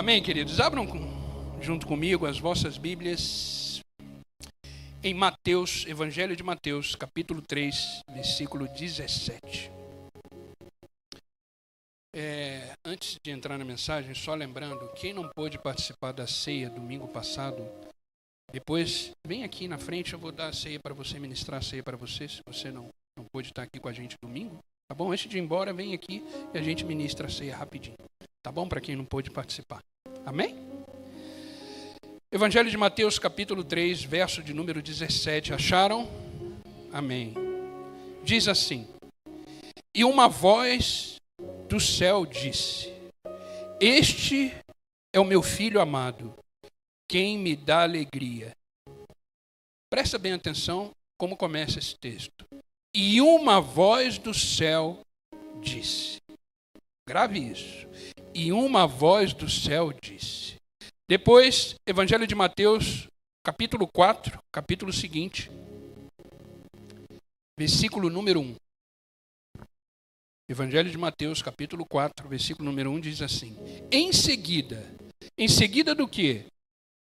Amém, queridos? Abram junto comigo as vossas Bíblias em Mateus, Evangelho de Mateus, capítulo 3, versículo 17. Antes de entrar na mensagem, só lembrando, quem não pôde participar da ceia domingo passado, depois vem aqui na frente, eu vou dar a ceia para você, ministrar a ceia para você, se você não pôde estar aqui com a gente domingo, tá bom? Antes de ir embora, vem aqui e a gente ministra a ceia rapidinho, tá bom? Para quem não pôde participar. Amém? Evangelho de Mateus, capítulo 3, verso de número 17. Acharam? Amém. Diz assim: E uma voz do céu disse: Este é o meu filho amado, quem me dá alegria. Presta bem atenção como começa esse texto. E uma voz do céu disse. Grave isso. E uma voz do céu disse. Depois, Evangelho de Mateus, capítulo 4, capítulo seguinte, versículo número 1. Evangelho de Mateus, capítulo 4, versículo número 1 diz assim: Em seguida do quê?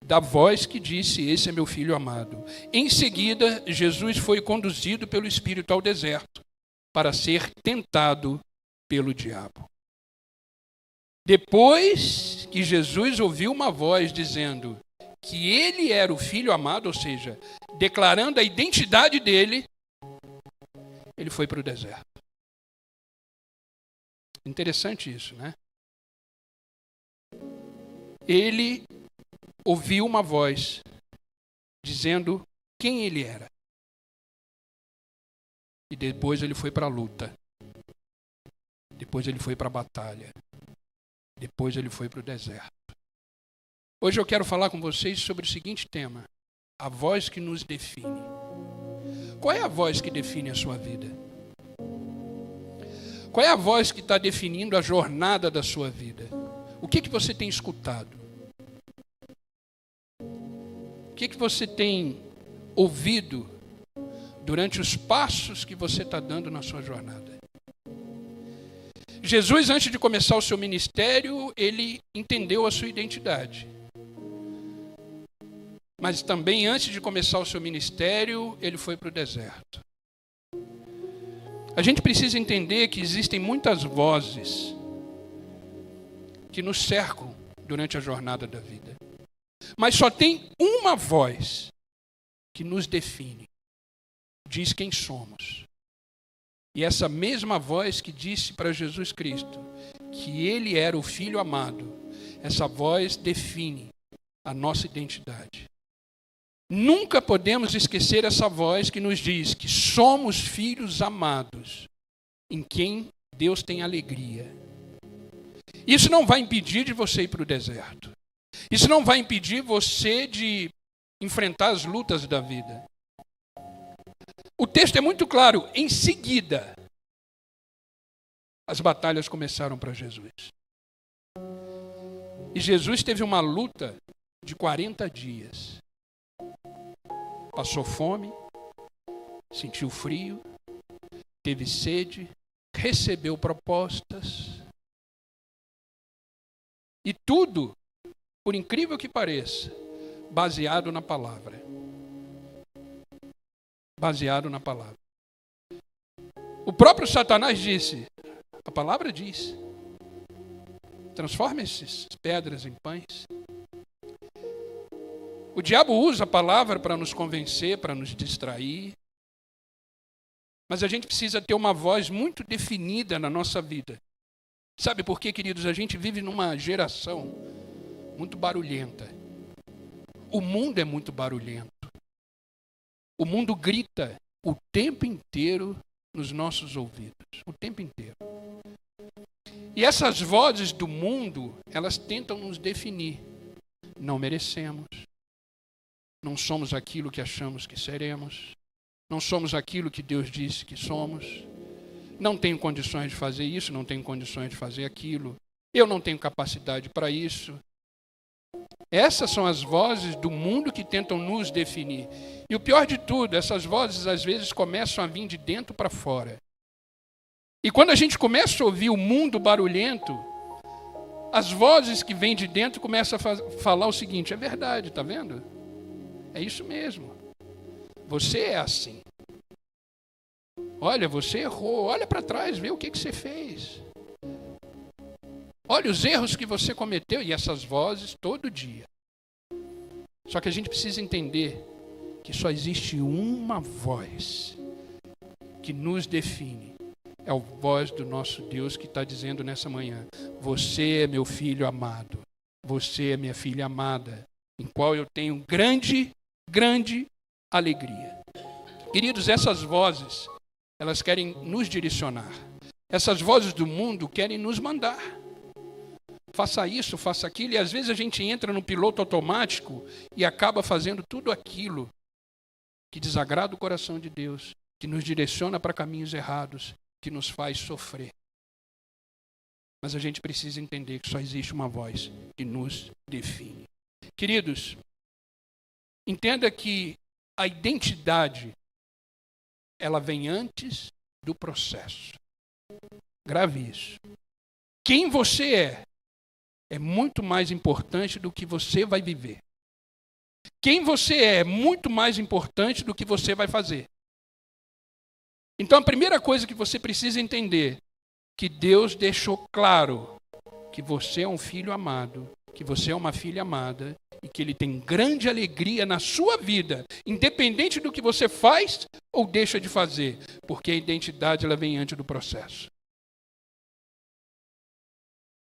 Da voz que disse: Esse é meu filho amado. Em seguida, Jesus foi conduzido pelo Espírito ao deserto para ser tentado pelo diabo. Depois que Jesus ouviu uma voz dizendo que ele era o filho amado, ou seja, declarando a identidade dele, ele foi para o deserto. Interessante isso, né? Ele ouviu uma voz dizendo quem ele era. E depois ele foi para a luta. Depois ele foi para a batalha. Depois ele foi para o deserto. Hoje eu quero falar com vocês sobre o seguinte tema: a voz que nos define. Qual é a voz que define a sua vida? Qual é a voz que está definindo a jornada da sua vida? O que você tem escutado? O que você tem ouvido durante os passos que você está dando na sua jornada? Jesus, antes de começar o seu ministério, ele entendeu a sua identidade. Mas também, antes de começar o seu ministério, ele foi para o deserto. A gente precisa entender que existem muitas vozes que nos cercam durante a jornada da vida. Mas só tem uma voz que nos define, diz quem somos. E essa mesma voz que disse para Jesus Cristo que ele era o Filho amado, essa voz define a nossa identidade. Nunca podemos esquecer essa voz que nos diz que somos filhos amados, em quem Deus tem alegria. Isso não vai impedir de você ir para o deserto. Isso não vai impedir você de enfrentar as lutas da vida. O texto é muito claro. Em seguida, as batalhas começaram para Jesus. E Jesus teve uma luta de 40 dias. Passou fome, sentiu frio, teve sede, recebeu propostas. E tudo, por incrível que pareça, baseado na palavra. Baseado na palavra. O próprio Satanás disse, a palavra diz, transforma essas pedras em pães. O diabo usa a palavra para nos convencer, para nos distrair. Mas a gente precisa ter uma voz muito definida na nossa vida. Sabe por quê, queridos? A gente vive numa geração muito barulhenta. O mundo é muito barulhento. O mundo grita o tempo inteiro nos nossos ouvidos. O tempo inteiro. E essas vozes do mundo, elas tentam nos definir. Não merecemos. Não somos aquilo que achamos que seremos. Não somos aquilo que Deus disse que somos. Não tenho condições de fazer isso, não tenho condições de fazer aquilo. Eu não tenho capacidade para isso. Essas são as vozes do mundo que tentam nos definir. E o pior de tudo, essas vozes às vezes começam a vir de dentro para fora. E quando a gente começa a ouvir o mundo barulhento, as vozes que vêm de dentro começam a falar o seguinte: é verdade, está vendo? É isso mesmo. Você é assim. Olha, você errou. Olha para trás, vê o que você fez. Olha os erros que você cometeu. E essas vozes todo dia. Só que a gente precisa entender que só existe uma voz que nos define. É a voz do nosso Deus que está dizendo nessa manhã: você é meu filho amado. Você é minha filha amada, em qual eu tenho grande alegria. Queridos, essas vozes, elas querem nos direcionar. Essas vozes do mundo querem nos mandar. Faça isso, faça aquilo. E às vezes a gente entra no piloto automático e acaba fazendo tudo aquilo que desagrada o coração de Deus, que nos direciona para caminhos errados, que nos faz sofrer. Mas a gente precisa entender que só existe uma voz que nos define. Queridos, entenda que a identidade, ela vem antes do processo. Grave isso. Quem você é muito mais importante do que você vai viver. Quem você é muito mais importante do que você vai fazer. Então, a primeira coisa que você precisa entender, que Deus deixou claro que você é um filho amado, que você é uma filha amada, e que Ele tem grande alegria na sua vida, independente do que você faz ou deixa de fazer, porque a identidade ela vem antes do processo.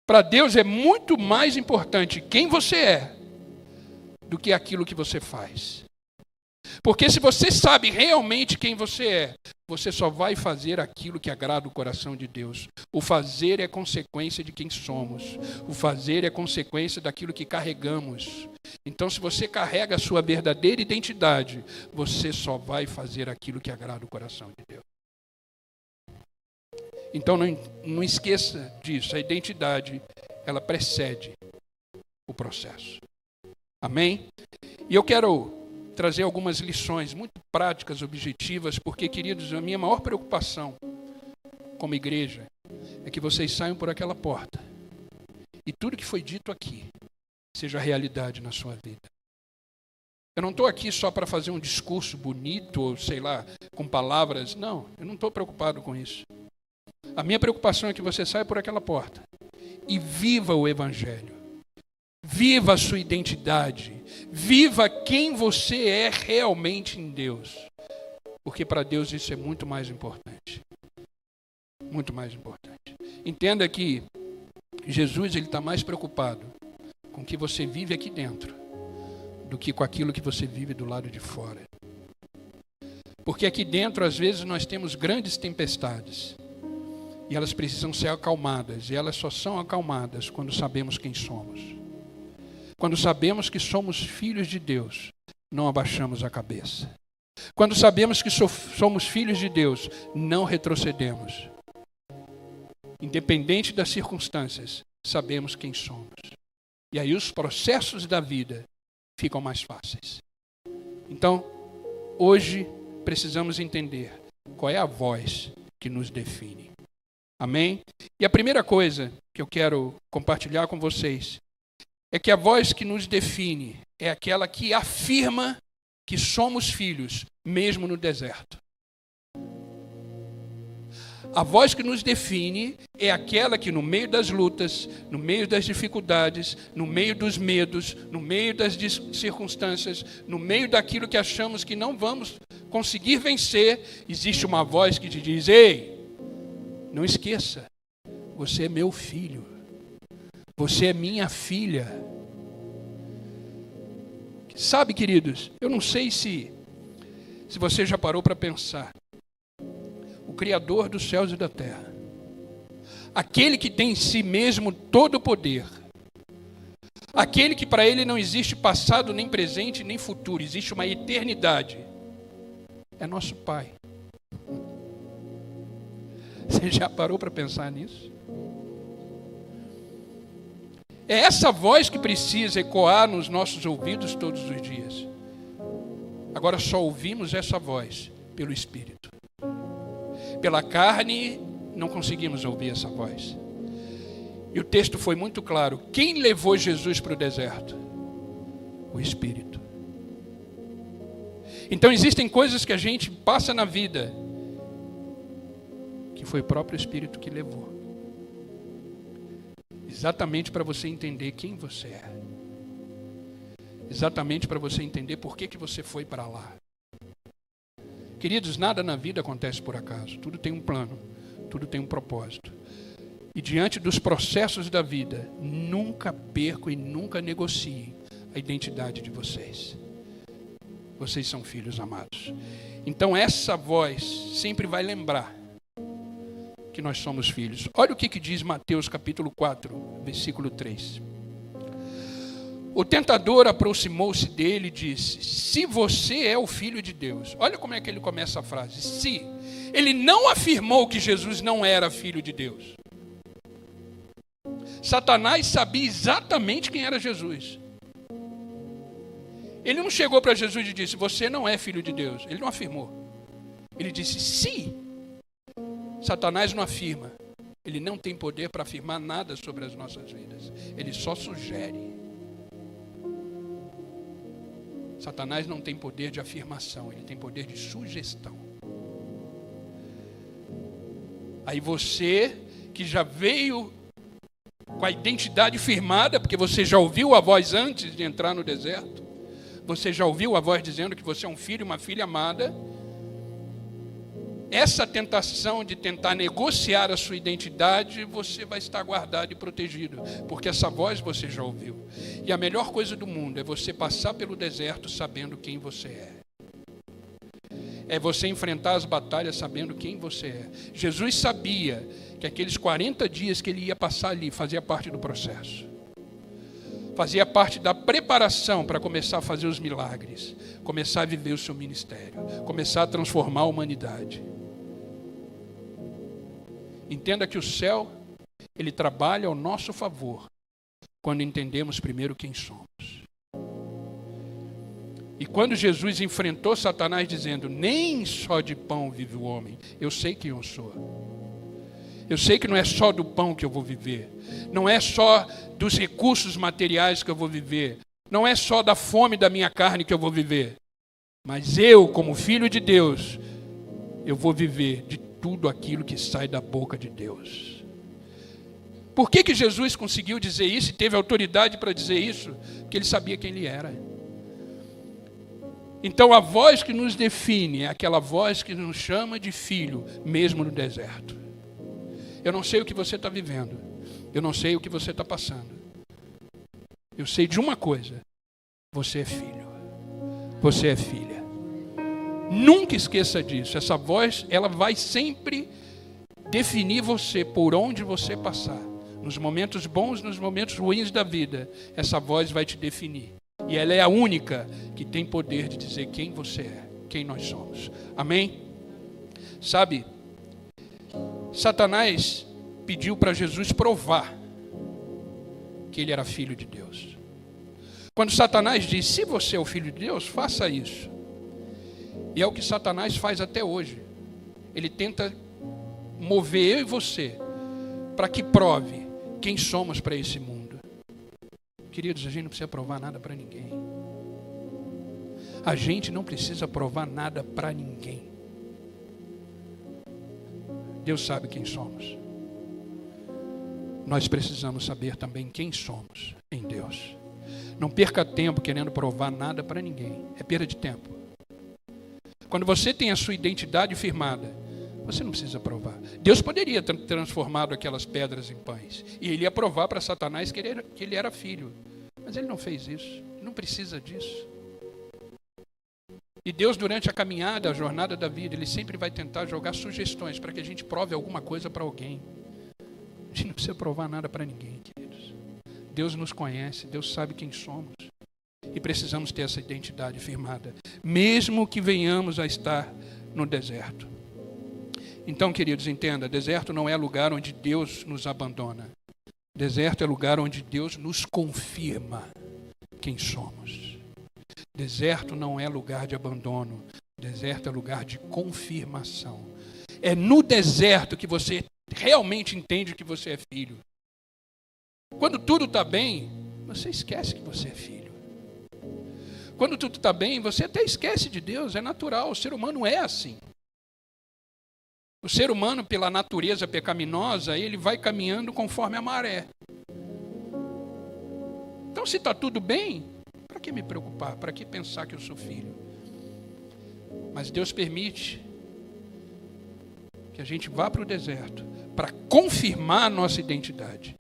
Para Deus é muito mais importante quem você é do que aquilo que você faz. Porque se você sabe realmente quem você é, você só vai fazer aquilo que agrada o coração de Deus. O fazer é consequência de quem somos. O fazer é consequência daquilo que carregamos. Então, se você carrega a sua verdadeira identidade, você só vai fazer aquilo que agrada o coração de Deus. Então, não esqueça disso. A identidade, ela precede o processo. Amém? E eu quero trazer algumas lições muito práticas, objetivas, porque, queridos, a minha maior preocupação como igreja é que vocês saiam por aquela porta e tudo que foi dito aqui seja realidade na sua vida. Eu não estou aqui só para fazer um discurso bonito, ou sei lá, com palavras. Não, eu não estou preocupado com isso. A minha preocupação é que você saia por aquela porta e viva o Evangelho. Viva a sua identidade. Viva quem você é realmente em Deus. Porque para Deus isso é muito mais importante. Muito mais importante. Entenda que Jesus ele está mais preocupado com o que você vive aqui dentro do que com aquilo que você vive do lado de fora. Porque aqui dentro, às vezes, nós temos grandes tempestades. E elas precisam ser acalmadas. E elas só são acalmadas quando sabemos quem somos. Quando sabemos que somos filhos de Deus, não abaixamos a cabeça. Quando sabemos que somos filhos de Deus, não retrocedemos. Independente das circunstâncias, sabemos quem somos. E aí os processos da vida ficam mais fáceis. Então, hoje precisamos entender qual é a voz que nos define. Amém? E a primeira coisa que eu quero compartilhar com vocês é que a voz que nos define é aquela que afirma que somos filhos, mesmo no deserto. A voz que nos define é aquela que no meio das lutas, no meio das dificuldades, no meio dos medos, no meio das circunstâncias, no meio daquilo que achamos que não vamos conseguir vencer, existe uma voz que te diz: ei, não esqueça, você é meu filho. Você é minha filha. Sabe, queridos, eu não sei se você já parou para pensar. O Criador dos céus e da terra, aquele que tem em si mesmo todo o poder, aquele que para ele não existe passado, nem presente, nem futuro, existe uma eternidade, é nosso Pai. Você já parou para pensar nisso? É essa voz que precisa ecoar nos nossos ouvidos todos os dias. Agora só ouvimos essa voz pelo Espírito. Pela carne não conseguimos ouvir essa voz. E o texto foi muito claro. Quem levou Jesus para o deserto? O Espírito. Então existem coisas que a gente passa na vida que foi o próprio Espírito que levou. Exatamente para você entender quem você é. Exatamente para você entender por que você foi para lá. Queridos, nada na vida acontece por acaso. Tudo tem um plano, tudo tem um propósito. E diante dos processos da vida, nunca percam e nunca negociem a identidade de vocês. Vocês são filhos amados. Então essa voz sempre vai lembrar que nós somos filhos. Olha o que diz Mateus capítulo 4, versículo 3. O tentador aproximou-se dele e disse: se você é o filho de Deus. Olha como é que ele começa a frase. Se. Ele não afirmou que Jesus não era filho de Deus. Satanás sabia exatamente quem era Jesus. Ele não chegou para Jesus e disse: você não é filho de Deus. Ele não afirmou. Ele disse: se. Satanás não afirma. Ele não tem poder para afirmar nada sobre as nossas vidas. Ele só sugere. Satanás não tem poder de afirmação, ele tem poder de sugestão. Aí você, que já veio com a identidade firmada, porque você já ouviu a voz antes de entrar no deserto, você já ouviu a voz dizendo que você é um filho, uma filha amada, essa tentação de tentar negociar a sua identidade, você vai estar guardado e protegido, porque essa voz você já ouviu. E a melhor coisa do mundo é você passar pelo deserto sabendo quem você é. É você enfrentar as batalhas sabendo quem você é. Jesus sabia que aqueles 40 dias que ele ia passar ali fazia parte do processo. Fazia parte da preparação para começar a fazer os milagres, começar a viver o seu ministério, começar a transformar a humanidade. Entenda que o céu, ele trabalha ao nosso favor, quando entendemos primeiro quem somos. E quando Jesus enfrentou Satanás dizendo: nem só de pão vive o homem, eu sei quem eu sou. Eu sei que não é só do pão que eu vou viver, não é só dos recursos materiais que eu vou viver, não é só da fome da minha carne que eu vou viver, mas eu, como filho de Deus, eu vou viver de tudo aquilo que sai da boca de Deus. Por que Jesus conseguiu dizer isso e teve autoridade para dizer isso? Porque ele sabia quem ele era. Então a voz que nos define é aquela voz que nos chama de filho, mesmo no deserto. Eu não sei o que você está vivendo, eu não sei o que você está passando. Eu sei de uma coisa: você é filho, você é filha. Nunca esqueça disso. Essa voz, ela vai sempre definir você por onde você passar. Nos momentos bons, nos momentos ruins da vida, essa voz vai te definir. E ela é a única que tem poder de dizer quem você é, quem nós somos. Amém? Sabe, Satanás pediu para Jesus provar que ele era filho de Deus. Quando Satanás diz: se você é o filho de Deus, faça isso. E é o que Satanás faz até hoje. Ele tenta mover eu e você para que prove quem somos para esse mundo. Queridos, a gente não precisa provar nada para ninguém. A gente não precisa provar nada para ninguém. Deus sabe quem somos. Nós precisamos saber também quem somos em Deus. Não perca tempo querendo provar nada para ninguém. É perda de tempo. Quando você tem a sua identidade firmada, você não precisa provar. Deus poderia ter transformado aquelas pedras em pães. E ele ia provar para Satanás que ele era filho. Mas ele não fez isso. Ele não precisa disso. E Deus, durante a caminhada, a jornada da vida, ele sempre vai tentar jogar sugestões para que a gente prove alguma coisa para alguém. A gente não precisa provar nada para ninguém, queridos. Deus nos conhece, Deus sabe quem somos. E precisamos ter essa identidade firmada, mesmo que venhamos a estar no deserto. Então, queridos, entenda, deserto não é lugar onde Deus nos abandona. Deserto é lugar onde Deus nos confirma quem somos. Deserto não é lugar de abandono. Deserto é lugar de confirmação. É no deserto que você realmente entende que você é filho. Quando tudo está bem, você esquece que você é filho. Quando tudo está bem, você até esquece de Deus, é natural, o ser humano é assim. O ser humano, pela natureza pecaminosa, ele vai caminhando conforme a maré. Então, se está tudo bem, para que me preocupar? Para que pensar que eu sou filho? Mas Deus permite que a gente vá para o deserto para confirmar a nossa identidade.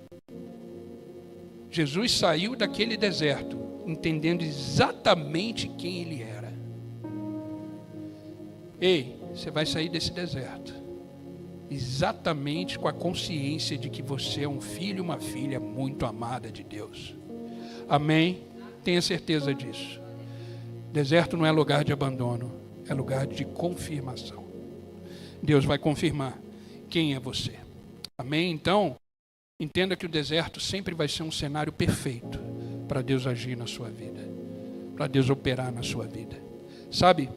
Jesus saiu daquele deserto entendendo exatamente quem ele era. Ei, você vai sair desse deserto exatamente com a consciência de que você é um filho, uma filha muito amada de Deus. Amém? Tenha certeza disso. Deserto não é lugar de abandono, é lugar de confirmação. Deus vai confirmar quem é você. Amém? Então, entenda que o deserto sempre vai ser um cenário perfeito para Deus agir na sua vida, para Deus operar na sua vida. Sabe,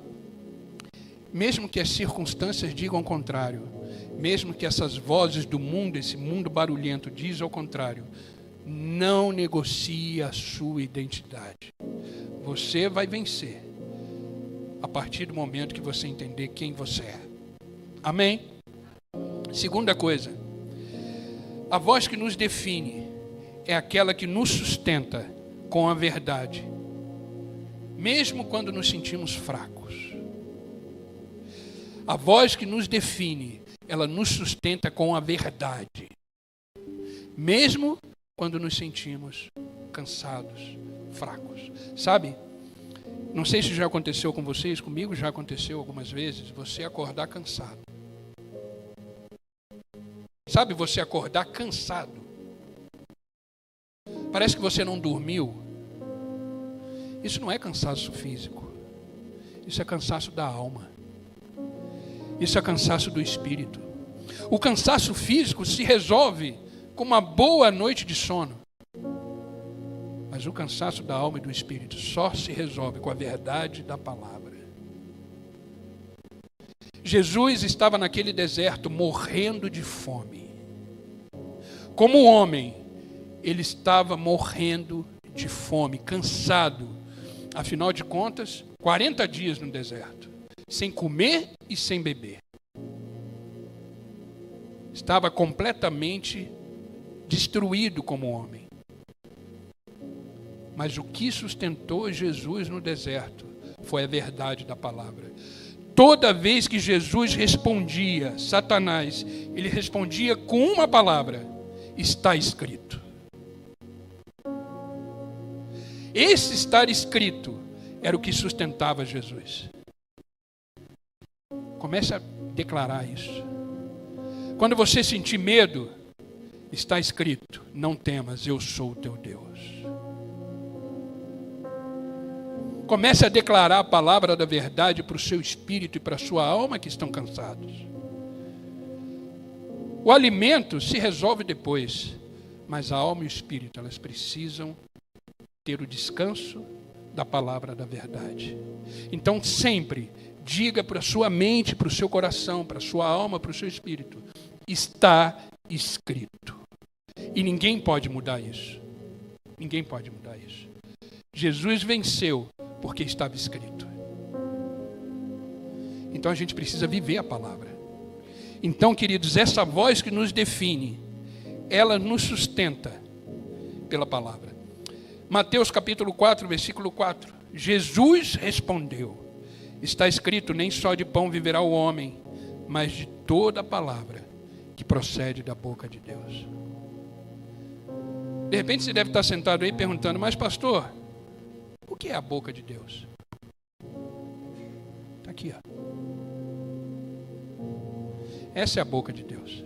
mesmo que as circunstâncias digam o contrário, mesmo que essas vozes do mundo, esse mundo barulhento, diz ao contrário, não negocie a sua identidade. Você vai vencer a partir do momento que você entender quem você é. Amém? Segunda coisa, a voz que nos define é aquela que nos sustenta com a verdade, mesmo quando nos sentimos fracos. A voz que nos define, ela nos sustenta com a verdade, mesmo quando nos sentimos cansados, fracos. Sabe, não sei se já aconteceu com vocês, comigo já aconteceu algumas vezes, você acordar cansado. Sabe, você acordar cansado. Parece que você não dormiu. Isso não é cansaço físico. Isso é cansaço da alma. Isso é cansaço do espírito. O cansaço físico se resolve com uma boa noite de sono. Mas o cansaço da alma e do espírito só se resolve com a verdade da palavra. Jesus estava naquele deserto morrendo de fome. Como homem, ele estava morrendo de fome, cansado. Afinal de contas, 40 dias no deserto, sem comer e sem beber. Estava completamente destruído como homem. Mas o que sustentou Jesus no deserto foi a verdade da palavra. Toda vez que Jesus respondia, Satanás, ele respondia com uma palavra: está escrito. Esse estar escrito era o que sustentava Jesus. Comece a declarar isso. Quando você sentir medo, está escrito: não temas, eu sou o teu Deus. Comece a declarar a palavra da verdade para o seu espírito e para a sua alma que estão cansados. O alimento se resolve depois, mas a alma e o espírito, elas precisam ter o descanso da palavra da verdade. Então sempre diga para a sua mente, para o seu coração, para a sua alma, para o seu espírito: está escrito. E ninguém pode mudar isso. Ninguém pode mudar isso. Jesus venceu porque estava escrito. Então a gente precisa viver a palavra. Então, queridos, essa voz que nos define, ela nos sustenta pela palavra. Mateus capítulo 4, versículo 4. Jesus respondeu: está escrito, nem só de pão viverá o homem, mas de toda a palavra que procede da boca de Deus. De repente você deve estar sentado aí perguntando: mas pastor, o que é a boca de Deus? Está aqui, ó. Essa é a boca de Deus.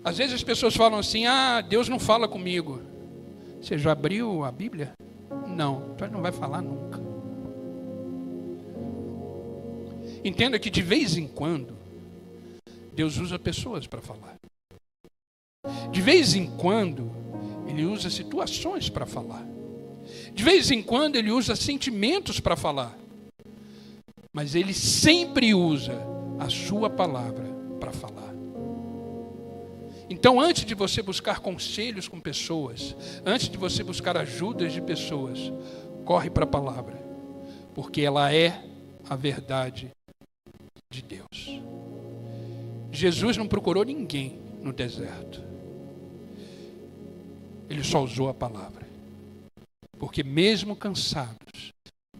Às vezes as pessoas falam assim: ah, Deus não fala comigo. Você já abriu a Bíblia? Não, então ele não vai falar nunca. Entenda que de vez em quando Deus usa pessoas para falar. De vez em quando Ele usa situações para falar. De vez em quando Ele usa sentimentos para falar. Mas Ele sempre usa a sua palavra para falar. Então, antes de você buscar conselhos com pessoas, antes de você buscar ajudas de pessoas, corre para a palavra, porque ela é a verdade de Deus. Jesus não procurou ninguém no deserto. Ele só usou a palavra. Porque mesmo cansados,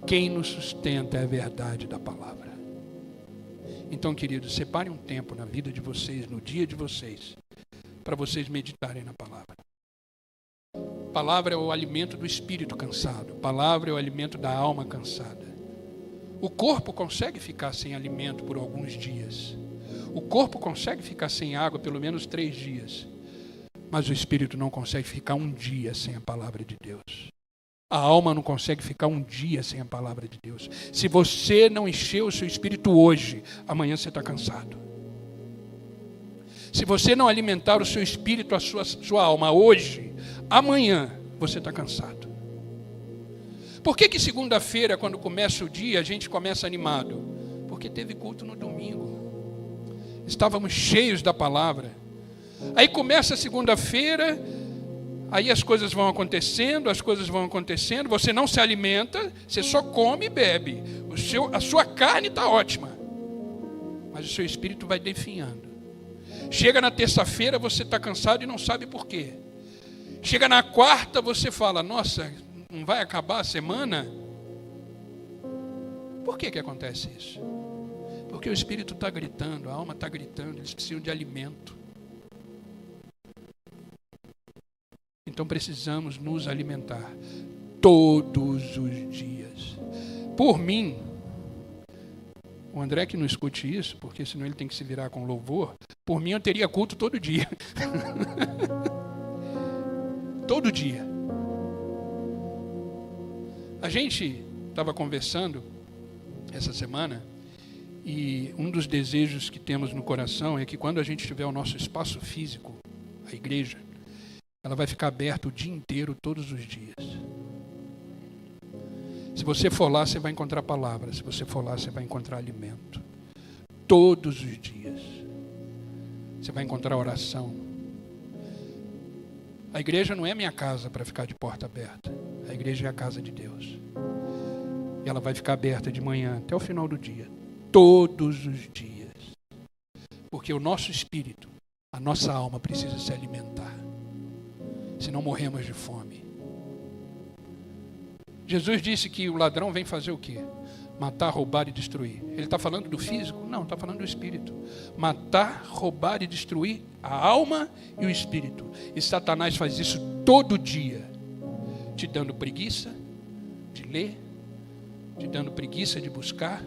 quem nos sustenta é a verdade da palavra. Então, queridos, separem um tempo na vida de vocês, no dia de vocês, para vocês meditarem na palavra. A palavra é o alimento do espírito cansado. A palavra é o alimento da alma cansada. O corpo consegue ficar sem alimento por alguns dias. O corpo consegue ficar sem água pelo menos 3 dias. Mas o espírito não consegue ficar um dia sem a palavra de Deus. A alma não consegue ficar um dia sem a palavra de Deus. Se você não encher o seu espírito hoje, amanhã você está cansado. Se você não alimentar o seu espírito, a sua alma hoje, amanhã você está cansado. Por que segunda-feira, quando começa o dia, a gente começa animado? Porque teve culto no domingo. Estávamos cheios da palavra. Aí começa a segunda-feira, aí as coisas vão acontecendo, você não se alimenta, você só come e bebe. A sua carne está ótima, mas o seu espírito vai definhando. Chega na terça-feira, você está cansado e não sabe por quê. Chega na quarta, você fala, nossa, não vai acabar a semana? Por que acontece isso? Porque o espírito está gritando, a alma está gritando, eles precisam de alimento. Então precisamos nos alimentar todos os dias. Por mim, o André que não escute isso, porque senão ele tem que se virar com louvor, por mim eu teria culto todo dia. Todo dia. A gente estava conversando essa semana e um dos desejos que temos no coração é que quando a gente tiver o nosso espaço físico, a igreja, ela vai ficar aberta o dia inteiro, todos os dias. Se você for lá, você vai encontrar palavra. Se você for lá, você vai encontrar alimento. Todos os dias. Você vai encontrar oração. A igreja não é minha casa para ficar de porta aberta. A igreja é a casa de Deus. E ela vai ficar aberta de manhã até o final do dia. Todos os dias. Porque o nosso espírito, a nossa alma precisa se alimentar. Senão morremos de fome. Jesus disse que o ladrão vem fazer o quê? Matar, roubar e destruir. Ele está falando do físico? Não, está falando do espírito. Matar, roubar e destruir a alma e o espírito. E Satanás faz isso todo dia. Te dando preguiça de ler, te dando preguiça de buscar,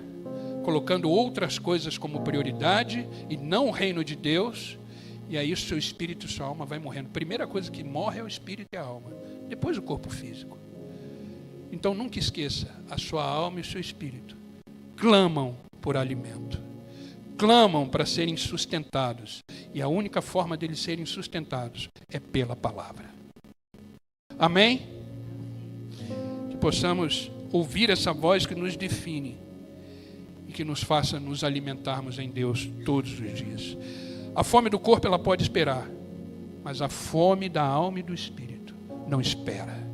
colocando outras coisas como prioridade e não o reino de Deus. E aí o seu espírito e sua alma vai morrendo. Primeira coisa que morre é o espírito e a alma. Depois o corpo físico. Então nunca esqueça, a sua alma e o seu espírito clamam por alimento. Clamam para serem sustentados. E a única forma deles serem sustentados é pela palavra. Amém? Que possamos ouvir essa voz que nos define e que nos faça nos alimentarmos em Deus todos os dias. A fome do corpo ela pode esperar, mas a fome da alma e do espírito não espera.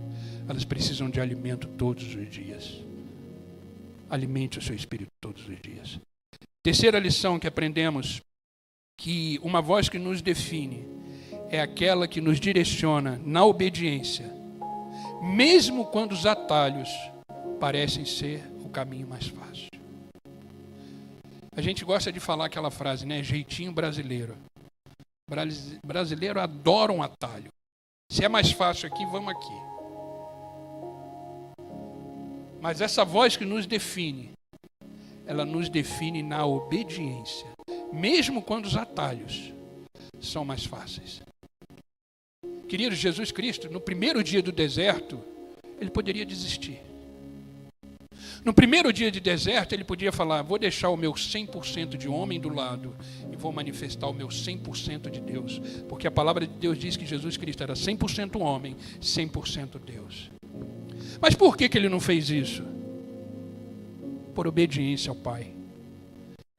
Elas precisam de alimento todos os dias. Alimente o seu espírito todos os dias. Terceira lição que aprendemos, que uma voz que nos define é aquela que nos direciona na obediência, mesmo quando os atalhos parecem ser o caminho mais fácil. A gente gosta de falar aquela frase, né? Jeitinho brasileiro. Brasileiro adora um atalho. Se é mais fácil aqui, vamos aqui. Mas essa voz que nos define, ela nos define na obediência, mesmo quando os atalhos são mais fáceis. Querido, Jesus Cristo, no primeiro dia do deserto, ele poderia desistir. No primeiro dia de deserto, ele podia falar, vou deixar o meu 100% de homem do lado e vou manifestar o meu 100% de Deus. Porque a palavra de Deus diz que Jesus Cristo era 100% homem, 100% Deus. Mas por que ele não fez isso? Por obediência ao Pai.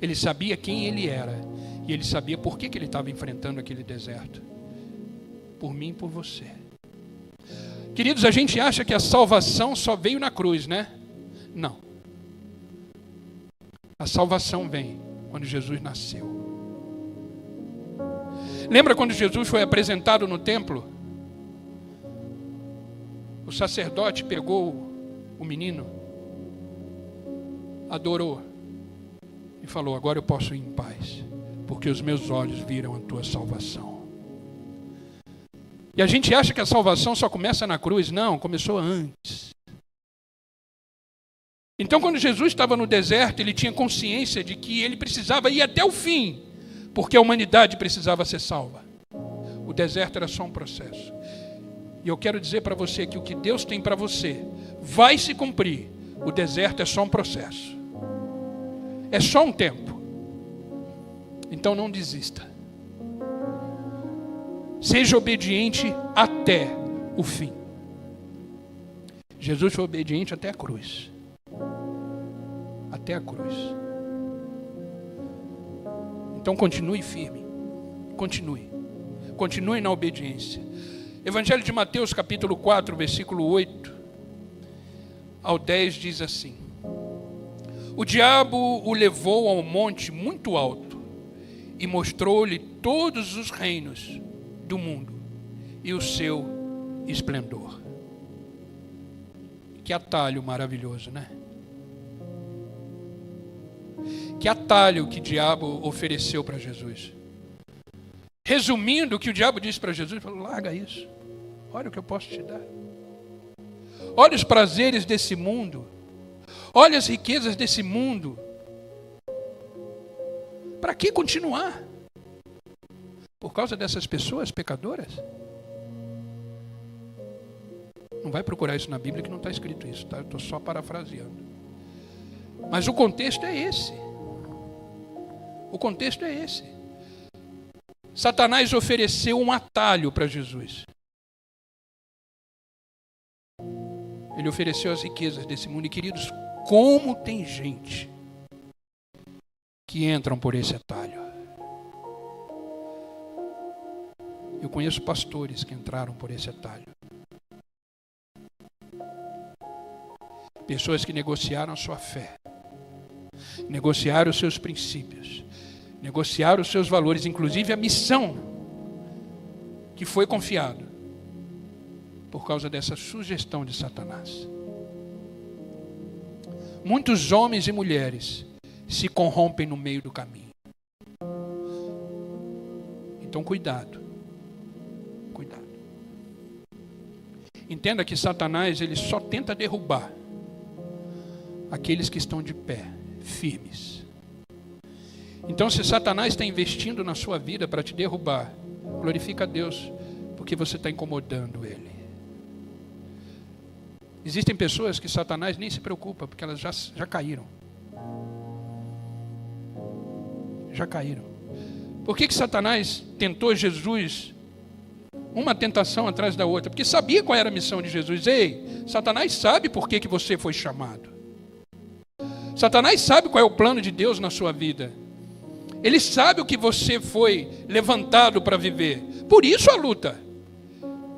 Ele sabia quem ele era e ele sabia por que ele estava enfrentando aquele deserto. por mim e por você. Queridos, a gente acha que a salvação só veio na cruz, né? Não. A salvação vem quando Jesus nasceu. Lembra quando Jesus foi apresentado no templo? O sacerdote pegou o menino, adorou e falou: agora eu posso ir em paz, porque os meus olhos viram a tua salvação. E a gente acha que a salvação só começa na cruz. Não, começou antes. Então, quando Jesus estava no deserto, ele tinha consciência de que ele precisava ir até o fim, porque a humanidade precisava ser salva. O deserto era só um processo. E eu quero dizer para você que o que Deus tem para você vai se cumprir. O deserto é só um processo. É só um tempo. Então não desista. Seja obediente até o fim. Jesus foi obediente até a cruz. Até a cruz. Então continue firme. Continue. Continue na obediência. Evangelho de Mateus, capítulo 4, versículo 8 ao 10 diz assim: o diabo o levou a um monte muito alto e mostrou-lhe todos os reinos do mundo e o seu esplendor. Que atalho maravilhoso, né? Que atalho que o diabo ofereceu para Jesus. Resumindo, o que o diabo disse para Jesus, falou: larga isso, olha o que eu posso te dar. Olha os prazeres desse mundo, olha as riquezas desse mundo. Para que continuar? Por causa dessas pessoas pecadoras? Não vai procurar isso na Bíblia que não está escrito isso, tá? Eu estou só parafraseando. Mas o contexto é esse. O contexto é esse. Satanás ofereceu um atalho para Jesus. Ele ofereceu as riquezas desse mundo. E queridos, como tem gente que entram por esse atalho. Eu conheço pastores que entraram por esse atalho. Pessoas que negociaram a sua fé, negociaram os seus princípios, negociaram os seus valores, inclusive a missão que foi confiado, por causa dessa sugestão de Satanás. Muitos homens e mulheres se corrompem no meio do caminho. Então cuidado. Cuidado. Entenda que Satanás, ele só tenta derrubar aqueles que estão de pé, firmes. Então, se Satanás está investindo na sua vida para te derrubar, glorifica a Deus, porque você está incomodando ele. Existem pessoas que Satanás nem se preocupa, porque elas já caíram. Já caíram. Por que Satanás tentou Jesus uma tentação atrás da outra? Porque sabia qual era a missão de Jesus. Ei, Satanás sabe por que você foi chamado. Satanás sabe qual é o plano de Deus na sua vida. Ele sabe o que você foi levantado para viver. Por isso a luta.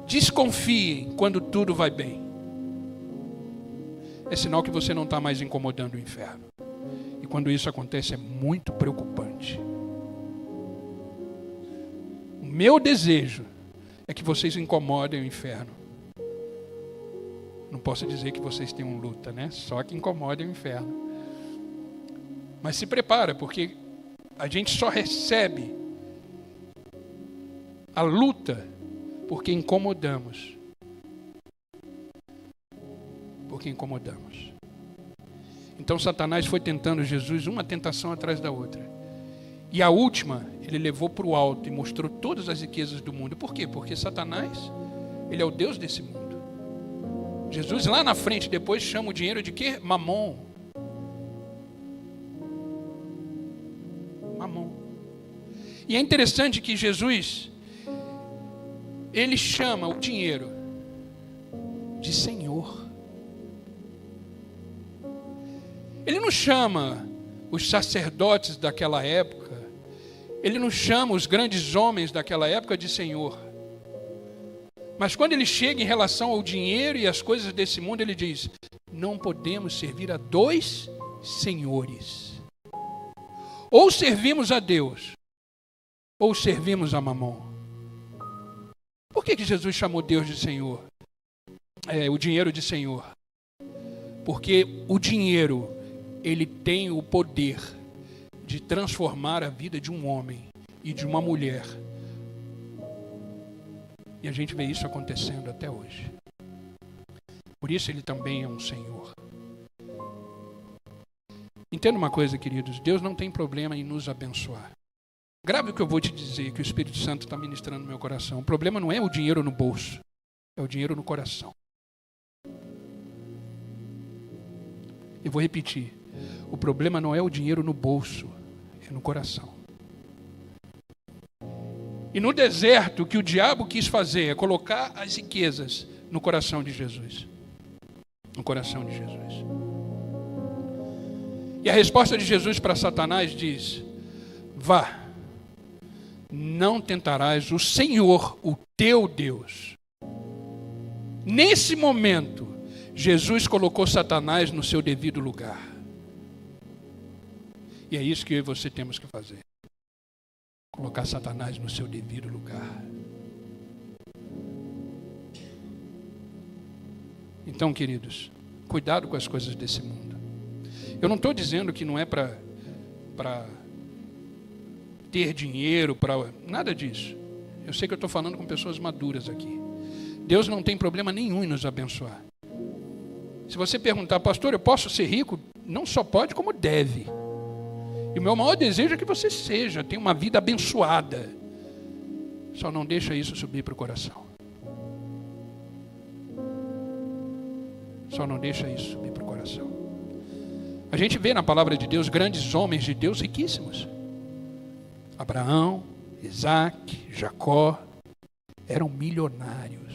Desconfiem quando tudo vai bem. É sinal que você não está mais incomodando o inferno. E quando isso acontece é muito preocupante. O meu desejo é que vocês incomodem o inferno. Não posso dizer que vocês tenham luta, né? Só que incomodem o inferno. Mas se prepara, porque a gente só recebe a luta porque incomodamos. Porque incomodamos. Então Satanás foi tentando Jesus uma tentação atrás da outra. E a última, ele levou para o alto e mostrou todas as riquezas do mundo. Por quê? Porque Satanás, ele é o Deus desse mundo. Jesus lá na frente depois chama o dinheiro de quê? Mamon. Mamon. E é interessante que Jesus, ele chama o dinheiro de Senhor. Ele não chama os sacerdotes daquela época, ele não chama os grandes homens daquela época de Senhor. Mas quando ele chega em relação ao dinheiro e às coisas desse mundo, ele diz: não podemos servir a dois senhores. Ou servimos a Deus, ou servimos a Mamon. Por que Jesus chamou Deus de Senhor? O dinheiro de Senhor. Porque o dinheiro, ele tem o poder de transformar a vida de um homem e de uma mulher. E a gente vê isso acontecendo até hoje. Por isso ele também é um Senhor. Entenda uma coisa, queridos. Deus não tem problema em nos abençoar. Grave o que eu vou te dizer, que o Espírito Santo está ministrando no meu coração. O problema não é o dinheiro no bolso, é o dinheiro no coração. Eu vou repetir. O problema não é o dinheiro no bolso, é no coração. E no deserto, o que o diabo quis fazer é colocar as riquezas no coração de Jesus. No coração de Jesus. E a resposta de Jesus para Satanás diz: vá, não tentarás o Senhor, o teu Deus. Nesse momento, Jesus colocou Satanás no seu devido lugar. E é isso que eu e você temos que fazer. Colocar Satanás no seu devido lugar. Então, queridos, cuidado com as coisas desse mundo. Eu não estou dizendo que não é para ter dinheiro, para nada disso. Eu sei que eu estou falando com pessoas maduras aqui. Deus não tem problema nenhum em nos abençoar. Se você perguntar: pastor, eu posso ser rico? Não só pode, como deve. E o meu maior desejo é que você seja, tenha uma vida abençoada. Só não deixa isso subir para o coração. Só não deixa isso subir para o coração. A gente vê na palavra de Deus grandes homens de Deus riquíssimos. Abraão, Isaac, Jacó, eram milionários.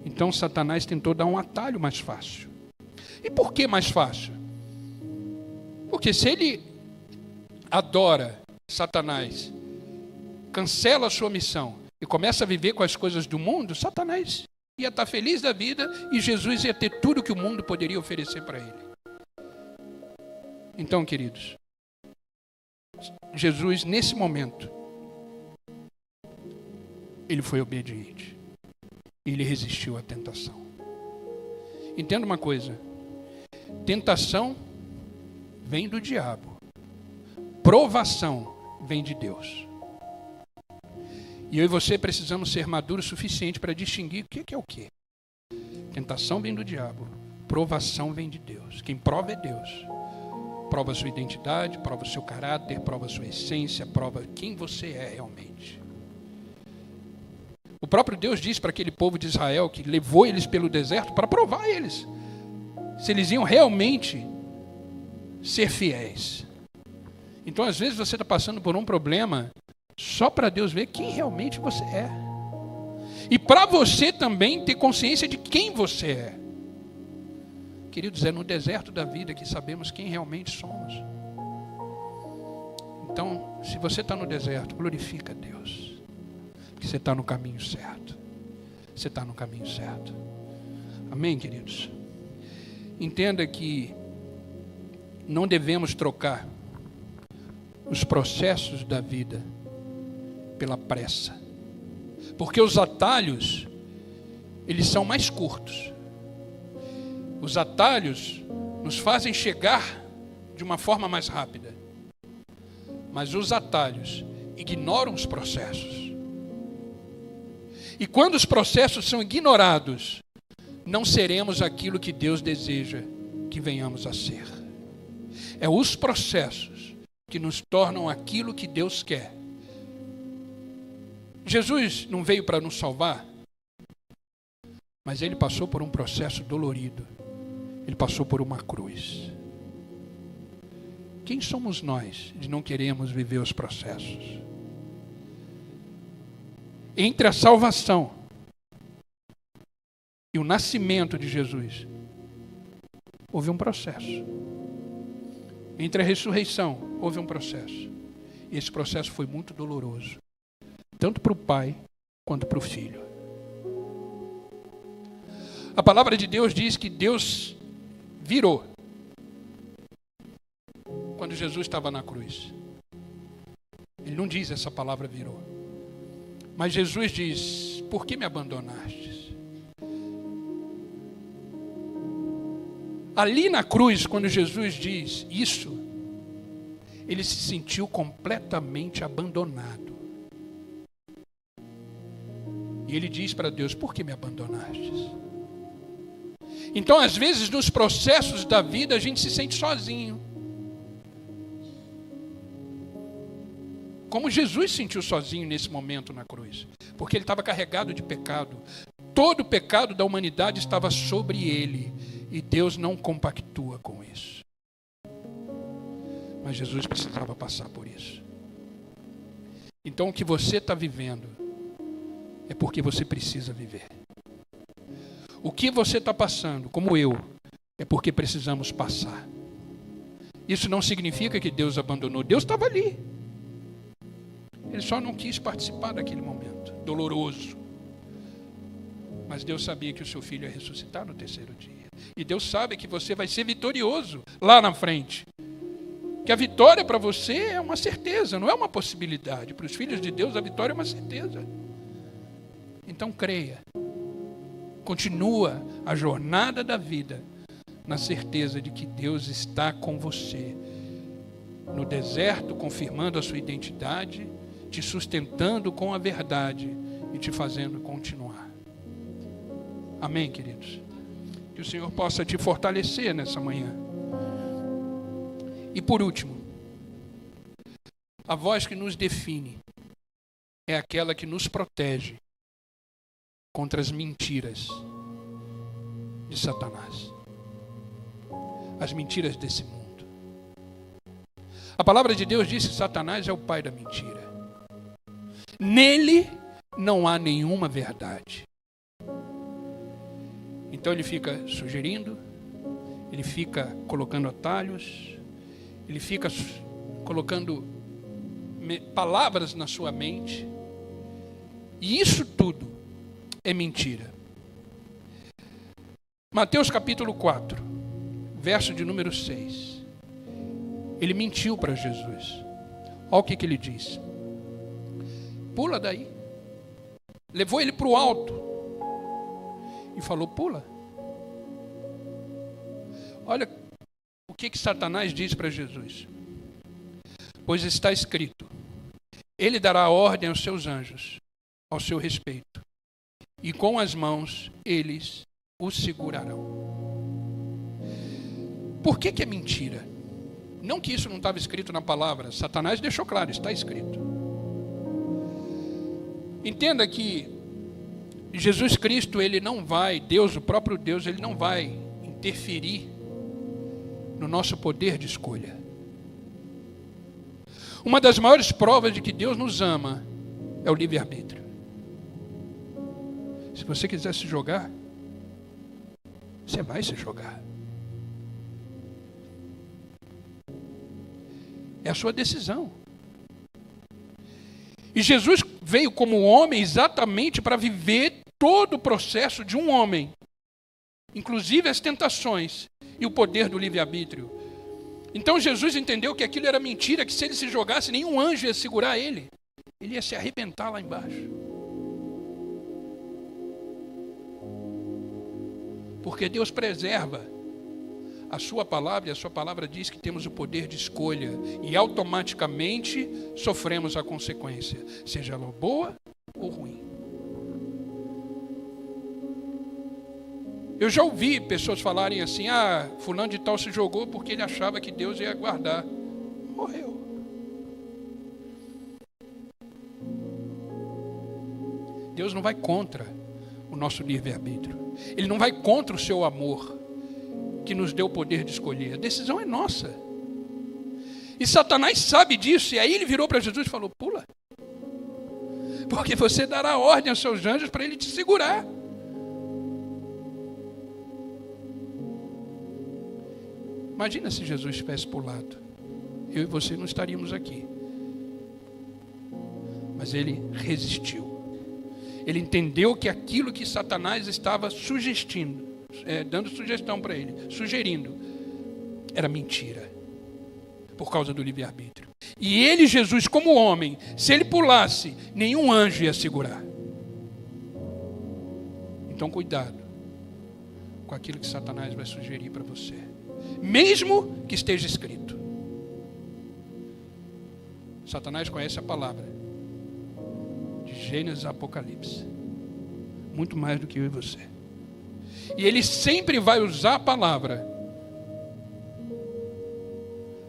Então Satanás tentou dar um atalho mais fácil. E por que mais fácil? Porque se ele adora Satanás, cancela a sua missão e começa a viver com as coisas do mundo, Satanás ia estar feliz da vida e Jesus ia ter tudo que o mundo poderia oferecer para ele. Então, queridos, Jesus, nesse momento, ele foi obediente. Ele resistiu à tentação. Entenda uma coisa. Tentação vem do diabo. Provação vem de Deus. E eu e você precisamos ser maduros o suficiente para distinguir o que é o que. Tentação vem do diabo. Provação vem de Deus. Quem prova é Deus. Prova a sua identidade, prova o seu caráter, prova a sua essência, prova quem você é realmente. O próprio Deus disse para aquele povo de Israel que levou eles pelo deserto para provar eles. Se eles iam realmente ser fiéis. Então, às vezes, você está passando por um problema só para Deus ver quem realmente você é. E para você também ter consciência de quem você é. Queridos, é no deserto da vida que sabemos quem realmente somos. Então, se você está no deserto, glorifica a Deus. Porque você está no caminho certo. Você está no caminho certo. Amém, queridos? Entenda que não devemos trocar os processos da vida pela pressa. Porque os atalhos, eles são mais curtos. Os atalhos nos fazem chegar de uma forma mais rápida. Mas os atalhos ignoram os processos. E quando os processos são ignorados, não seremos aquilo que Deus deseja que venhamos a ser. É os processos que nos tornam aquilo que Deus quer. Jesus não veio para nos salvar, mas ele passou por um processo dolorido. Ele passou por uma cruz. Quem somos nós de não queremos viver os processos? Entre a salvação e o nascimento de Jesus, houve um processo. Entre a ressurreição, houve um processo. E esse processo foi muito doloroso. tanto para o pai quanto para o filho. A palavra de Deus diz que Deus virou quando Jesus estava na cruz. Ele não diz essa palavra virou. Mas Jesus diz: por que me abandonaste? Ali na cruz, quando Jesus diz isso, ele se sentiu completamente abandonado. E ele diz para Deus: por que me abandonaste? Então, às vezes, nos processos da vida, a gente se sente sozinho. Como Jesus se sentiu sozinho nesse momento na cruz. Porque ele estava carregado de pecado. Todo o pecado da humanidade estava sobre ele. E Deus não compactua com isso. Mas Jesus precisava passar por isso. Então, o que você está vivendo é porque você precisa viver. O que você está passando, como eu, é porque precisamos passar. Isso não significa que Deus abandonou. Deus estava ali. Ele só não quis participar daquele momento doloroso. Mas Deus sabia que o seu filho ia ressuscitar no terceiro dia. E Deus sabe que você vai ser vitorioso lá na frente. Que a vitória para você é uma certeza, não é uma possibilidade. Para os filhos de Deus, a vitória é uma certeza. Então creia. Continua a jornada da vida na certeza de que Deus está com você. No deserto, confirmando a sua identidade, te sustentando com a verdade e te fazendo continuar. Amém, queridos? Que o Senhor possa te fortalecer nessa manhã. E por último, a voz que nos define é aquela que nos protege contra as mentiras de Satanás. As mentiras desse mundo. A palavra de Deus diz que Satanás é o pai da mentira. Nele não há nenhuma verdade. Então ele fica sugerindo, ele fica colocando atalhos, ele fica colocando palavras na sua mente. E isso tudo é mentira. Mateus capítulo 4, verso de número 6. Ele mentiu para Jesus. Olha o que ele diz. Pula daí. Levou ele para o alto e falou: pula. Olha o que Satanás diz para Jesus. Pois está escrito: ele dará ordem aos seus anjos ao seu respeito, e com as mãos eles o segurarão. Por que é mentira? Não que isso não estava escrito na palavra. Satanás deixou claro, está escrito. Entenda que Jesus Cristo, ele não vai, Deus, o próprio Deus, ele não vai interferir no nosso poder de escolha. Uma das maiores provas de que Deus nos ama é o livre-arbítrio. Se você quiser se jogar, você vai se jogar. É a sua decisão. E Jesus veio como homem exatamente para viver todo o processo de um homem, inclusive as tentações e o poder do livre-arbítrio. Então Jesus entendeu que aquilo era mentira, que se ele se jogasse, nenhum anjo ia segurar ele. Ele ia se arrebentar lá embaixo. Porque Deus preserva a sua palavra, e a sua palavra diz que temos o poder de escolha, e automaticamente sofremos a consequência, seja ela boa ou ruim. Eu já ouvi pessoas falarem assim: fulano de tal se jogou porque ele achava que Deus ia guardar. Morreu. Deus não vai contra o nosso livre-arbítrio. Ele não vai contra o seu amor, que nos deu o poder de escolher. A decisão é nossa. E Satanás sabe disso. E aí ele virou para Jesus e falou: pula. Porque você dará ordem aos seus anjos para ele te segurar. Imagina se Jesus tivesse pulado. Eu e você não estaríamos aqui. Mas ele resistiu. Ele entendeu que aquilo que Satanás estava dando sugestão para ele, sugerindo, era mentira, por causa do livre-arbítrio. E ele, Jesus, como homem, se ele pulasse, nenhum anjo ia segurar. Então, cuidado com aquilo que Satanás vai sugerir para você, mesmo que esteja escrito. Satanás conhece a palavra, de Gênesis a Apocalipse, muito mais do que eu e você. E ele sempre vai usar a palavra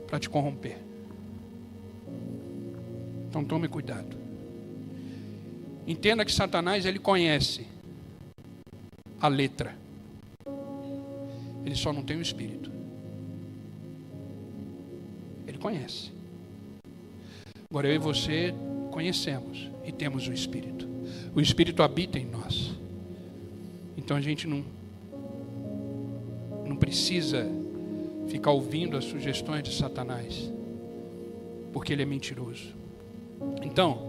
para te corromper. Então tome cuidado. Entenda que Satanás, ele conhece a letra. Ele só não tem o espírito. Ele conhece. Agora eu e você conhecemos e temos o espírito. O espírito habita em nós. Então a gente não precisa ficar ouvindo as sugestões de Satanás, porque ele é mentiroso. Então,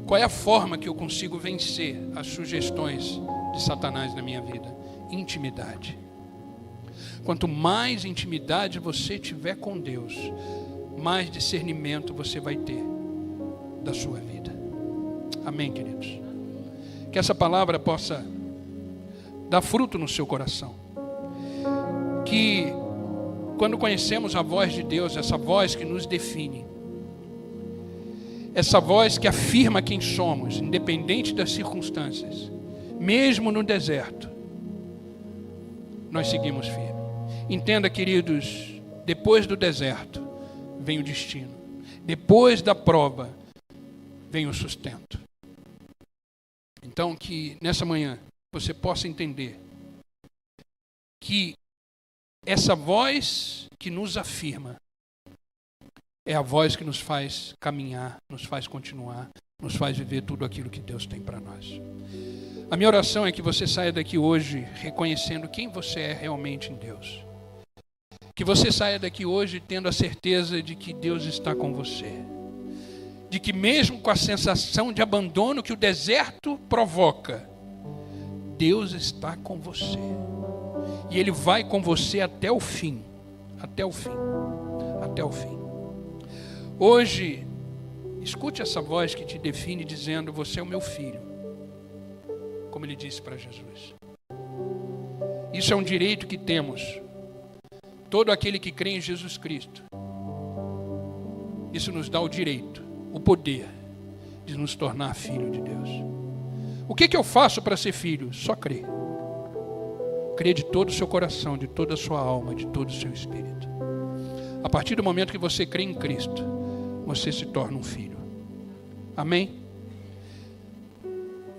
qual é a forma que eu consigo vencer as sugestões de Satanás na minha vida? Intimidade. Quanto mais intimidade você tiver com Deus, mais discernimento você vai ter da sua vida. Amém, queridos? Que essa palavra possa dar fruto no seu coração. Que quando conhecemos a voz de Deus, essa voz que nos define, essa voz que afirma quem somos, independente das circunstâncias, mesmo no deserto, nós seguimos firme. Entenda, queridos, depois do deserto vem o destino. Depois da prova vem o sustento. Então, que nessa manhã você possa entender que essa voz que nos afirma é a voz que nos faz caminhar, nos faz continuar, nos faz viver tudo aquilo que Deus tem para nós. A minha oração é que você saia daqui hoje reconhecendo quem você é realmente em Deus. Que você saia daqui hoje tendo a certeza de que Deus está com você. De que mesmo com a sensação de abandono que o deserto provoca, Deus está com você. E Ele vai com você até o fim. Até o fim. Até o fim. Hoje, escute essa voz que te define dizendo: você é o meu filho. Como Ele disse para Jesus. Isso é um direito que temos. Todo aquele que crê em Jesus Cristo. Isso nos dá o direito, o poder de nos tornar filho de Deus. O que eu faço para ser filho? Só crer. Crer de todo o seu coração, de toda a sua alma, de todo o seu espírito. A partir do momento que você crê em Cristo, você se torna um filho. Amém?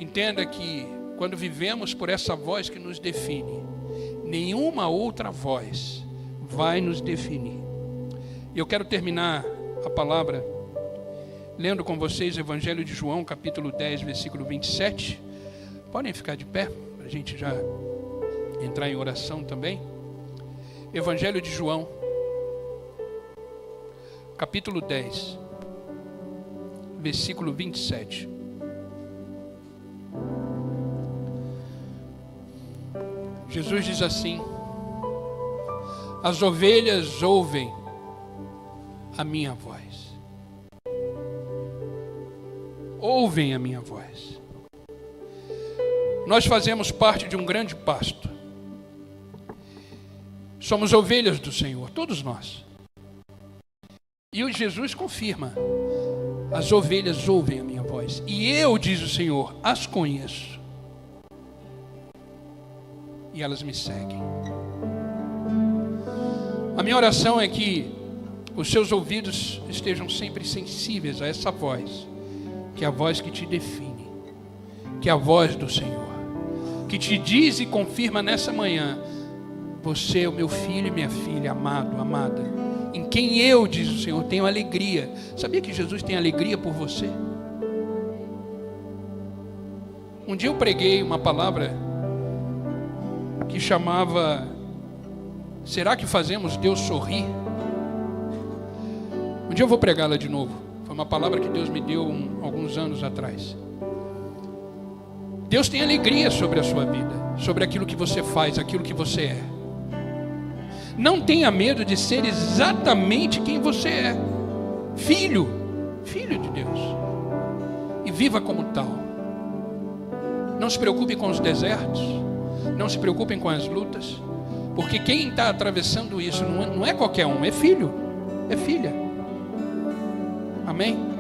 Entenda que quando vivemos por essa voz que nos define, nenhuma outra voz vai nos definir. E eu quero terminar a palavra lendo com vocês o Evangelho de João, capítulo 10, versículo 27. Podem ficar de pé, para a gente já entrar em oração também. Evangelho de João, capítulo 10, versículo 27. Jesus diz assim: as ovelhas ouvem a minha voz. Ouvem a minha voz. Nós fazemos parte de um grande pasto. Somos ovelhas do Senhor, todos nós. E o Jesus confirma: as ovelhas ouvem a minha voz. E eu, diz o Senhor, as conheço. E elas me seguem. A minha oração é que os seus ouvidos estejam sempre sensíveis a essa voz, que é a voz que te define, que é a voz do Senhor, que te diz e confirma nessa manhã: você é o meu filho e minha filha, amado, amada, em quem eu, diz o Senhor, tenho alegria. Sabia que Jesus tem alegria por você? Um dia eu preguei uma palavra que chamava: será que fazemos Deus sorrir? Um dia eu vou pregá-la de novo. Foi uma palavra que Deus me deu alguns anos atrás. Deus tem alegria sobre a sua vida, sobre aquilo que você faz, aquilo que você é. Não tenha medo de ser exatamente quem você é. Filho de Deus. E viva como tal. Não se preocupe com os desertos. Não se preocupem com as lutas. Porque quem está atravessando isso não é qualquer um, é filho, é filha. Amém?